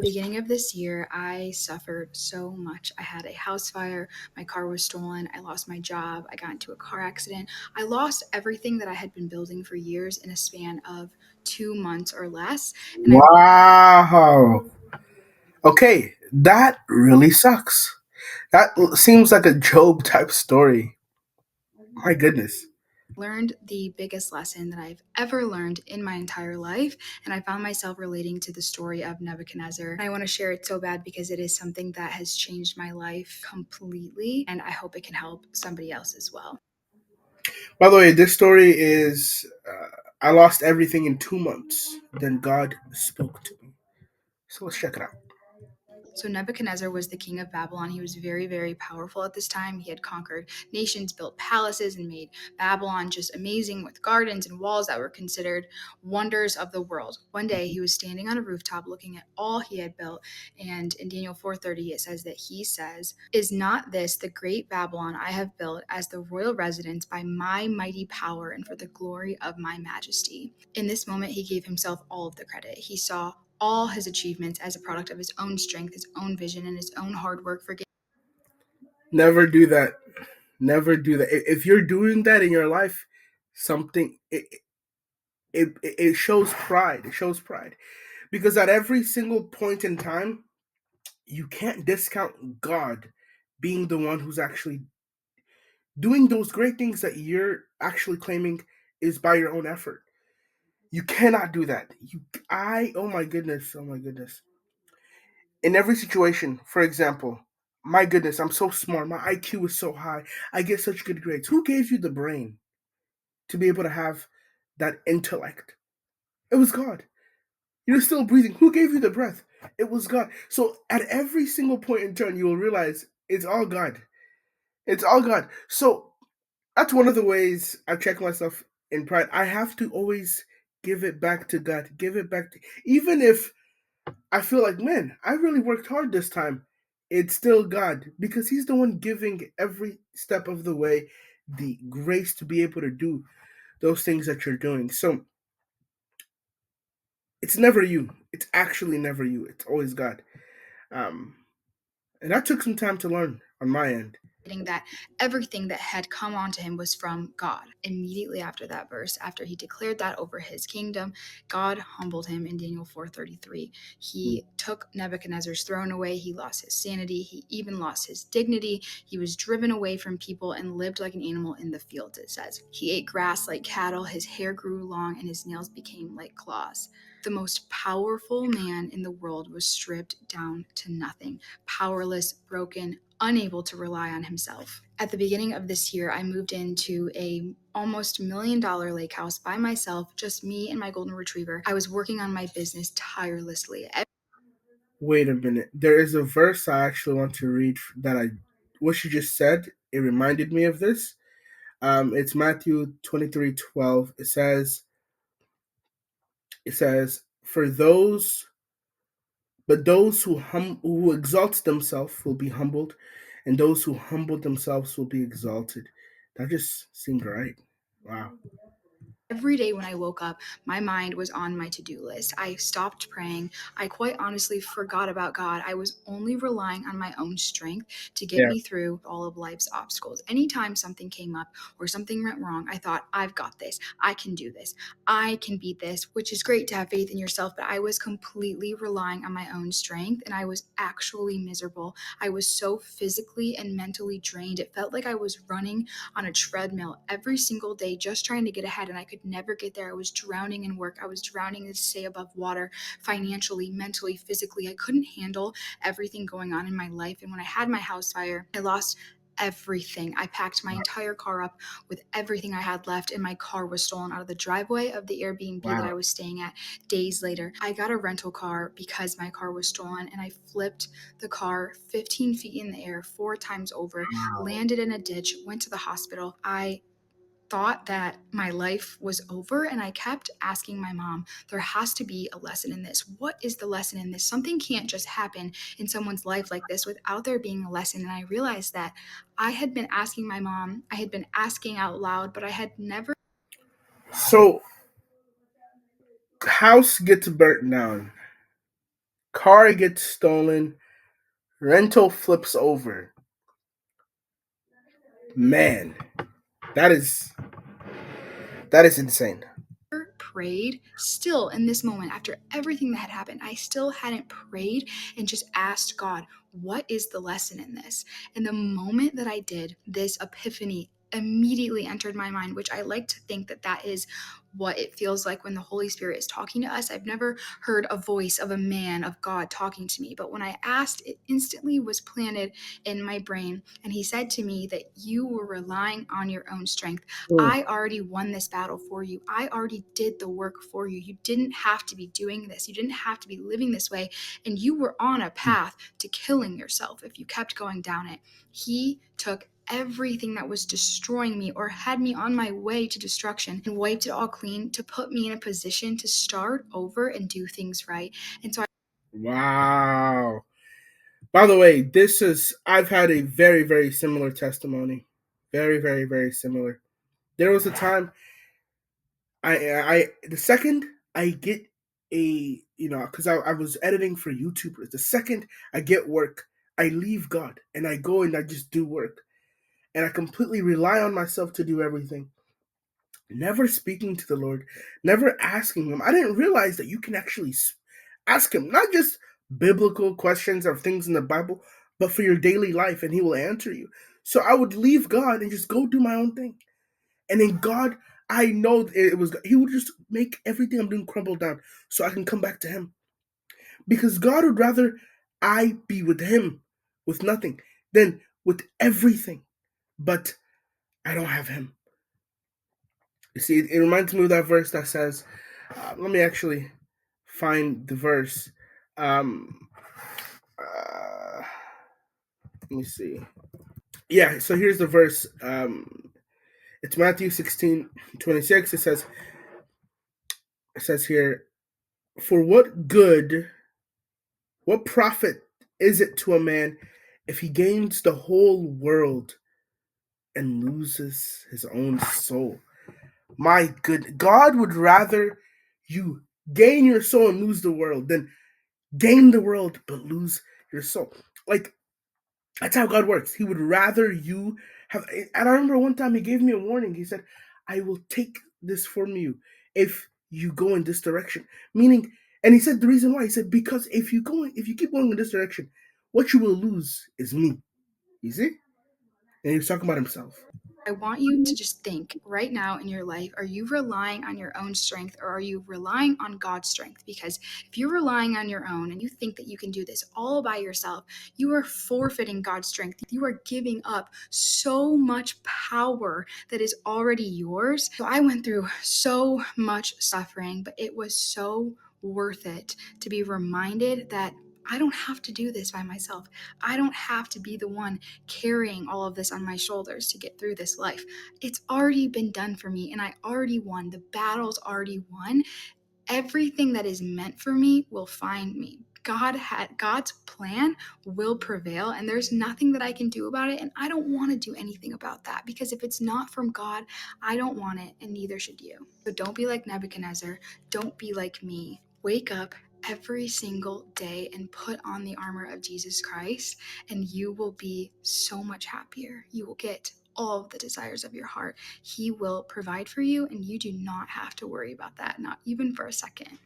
Beginning of this year, I suffered so much. I had a house fire, my car was stolen, I lost my job, I got into a car accident. I lost everything that I had been building for years in a span of 2 months or less. And I Wow. Okay, that really sucks. That seems like a Job type story. My goodness. learned the biggest lesson that I've ever learned in my entire life. And I found myself relating to the story of Nebuchadnezzar. I want to share it so bad because it is something that has changed my life completely. And I hope it can help somebody else as well. By the way, this story is I lost everything in 2 months. Then God spoke to me. So let's check it out. So Nebuchadnezzar was the king of Babylon. He was very, very powerful at this time. He had conquered nations, built palaces, and made Babylon just amazing with gardens and walls that were considered wonders of the world. One day he was standing on a rooftop looking at all he had built, and in Daniel 4:30 it says that he says, "Is not this the great Babylon I have built as the royal residence by my mighty power and for the glory of my majesty?" In this moment he gave himself all of the credit. He saw all his achievements as a product of his own strength, his own vision, and his own hard work. Never do that. Never do that. If you're doing that in your life, something it shows pride. It shows pride because at every single point in time, you can't discount God being the one who's actually doing those great things that you're actually claiming is by your own effort. You cannot do that. Oh my goodness, oh my goodness. In every situation, for example, my goodness, I'm so smart. My IQ is so high. I get such good grades. Who gave you the brain to be able to have that intellect? It was God. You're still breathing. Who gave you the breath? It was God. So at every single point in turn, you will realize it's all God. It's all God. So that's one of the ways I check myself in pride. I have to always give it back to God. Give it back to, even if I feel like, man, I really worked hard this time. It's still God because He's the one giving every step of the way the grace to be able to do those things that you're doing. So it's never you. It's actually never you. It's always God. Um, and that took some time to learn on my end. That everything that had come onto him was from God. Immediately after that verse, after he declared that over his kingdom, God humbled him in Daniel 4:33. He took Nebuchadnezzar's throne away, he lost his sanity, he even lost his dignity. He was driven away from people and lived like an animal in the fields, it says. He ate grass like cattle, his hair grew long, and his nails became like claws. The most powerful man in the world was stripped down to nothing, powerless, broken, unable to rely on himself. At the beginning of this year, I moved into a almost $1 million lake house by myself, just me and my golden retriever. I was working on my business tirelessly. Wait a minute. There is a verse I actually want to read that what you just said. It reminded me of this. It's Matthew 23:12. It says, for those, but those who exalt themselves will be humbled, and those who humble themselves will be exalted. That just seemed right. Wow. Every day when I woke up, my mind was on my to do list. I stopped praying. I quite honestly forgot about God. I was only relying on my own strength to get Yeah. me through all of life's obstacles. Anytime something came up or something went wrong, I thought, I've got this. I can do this. I can beat this, which is great to have faith in yourself. But I was completely relying on my own strength and I was actually miserable. I was so physically and mentally drained. It felt like I was running on a treadmill every single day just trying to get ahead and I could never get there. I was drowning in work. I was drowning to stay above water financially, mentally, physically. I couldn't handle everything going on in my life. And when I had my house fire, I lost everything. I packed my entire car up with everything I had left, and my car was stolen out of the driveway of the Airbnb that Wow. I was staying at days later. I got a rental car because my car was stolen, and I flipped the car 15 feet in the air 4 times over, landed in a ditch, went to the hospital. I thought that my life was over and I kept asking my mom, there has to be a lesson in this. What is the lesson in this? Something can't just happen in someone's life like this without there being a lesson. And I realized that I had been asking my mom, I had been asking out loud, but I had never. So house gets burnt down. car gets stolen, rental flips over. Man, that is that is insane. Prayed still in this moment after everything that had happened. I still hadn't prayed and just asked God, what is the lesson in this? And the moment that I did, this epiphany immediately entered my mind, which I like to think that that is what it feels like when the Holy Spirit is talking to us. I've never heard a voice of a man of God talking to me, but when I asked, it instantly was planted in my brain. And he said to me that you were relying on your own strength. Mm. I already won this battle for you. I already did the work for you. You didn't have to be doing this. You didn't have to be living this way. And you were on a path to killing yourself if you kept going down it. He took everything that was destroying me or had me on my way to destruction and wiped it all clean to put me in a position to start over and do things right. And so Wow. By the way, this is I've had a very very similar testimony. Very very very similar. There was a time I the second I get a because I was editing for YouTubers. The second I get work, I leave God and I go and I just do work. And I completely rely on myself to do everything. Never speaking to the Lord, never asking Him. I didn't realize that you can actually ask Him, not just biblical questions or things in the Bible, but for your daily life, and He will answer you. So I would leave God and just go do my own thing. And in God, I know it was, He would just make everything I'm doing crumble down so I can come back to Him. Because God would rather I be with Him with nothing than with everything. But I don't have Him. You see, it reminds me of that verse that says, let me actually find the verse. Um, let me see. Yeah, so here's the verse. It's Matthew 16:26. It says here, for what profit is it to a man if he gains the whole world and loses his own soul? My good, God would rather you gain your soul and lose the world than gain the world but lose your soul. Like, that's how God works. He would rather you have. And I remember one time He gave me a warning. He said, I will take this from you if you go in this direction. Meaning, and He said the reason why. He said, because if you keep going in this direction, what you will lose is me. You see? And He was talking about Himself. I want you to just think right now in your life, are you relying on your own strength or are you relying on God's strength? Because if you're relying on your own and you think that you can do this all by yourself, you are forfeiting God's strength. You are giving up so much power that is already yours. So I went through so much suffering, but it was so worth it to be reminded that I don't have to do this by myself. I don't have to be the one carrying all of this on my shoulders to get through this life. It's already been done for me and I already won. The battle's already won. Everything that is meant for me will find me. God's plan will prevail and there's nothing that I can do about it, and I don't want to do anything about that because if it's not from God, I don't want it and neither should you. So don't be like Nebuchadnezzar, don't be like me. Wake up every single day and put on the armor of Jesus Christ and you will be so much happier. You will get all of the desires of your heart. He will provide for you, and you do not have to worry about that, not even for a second.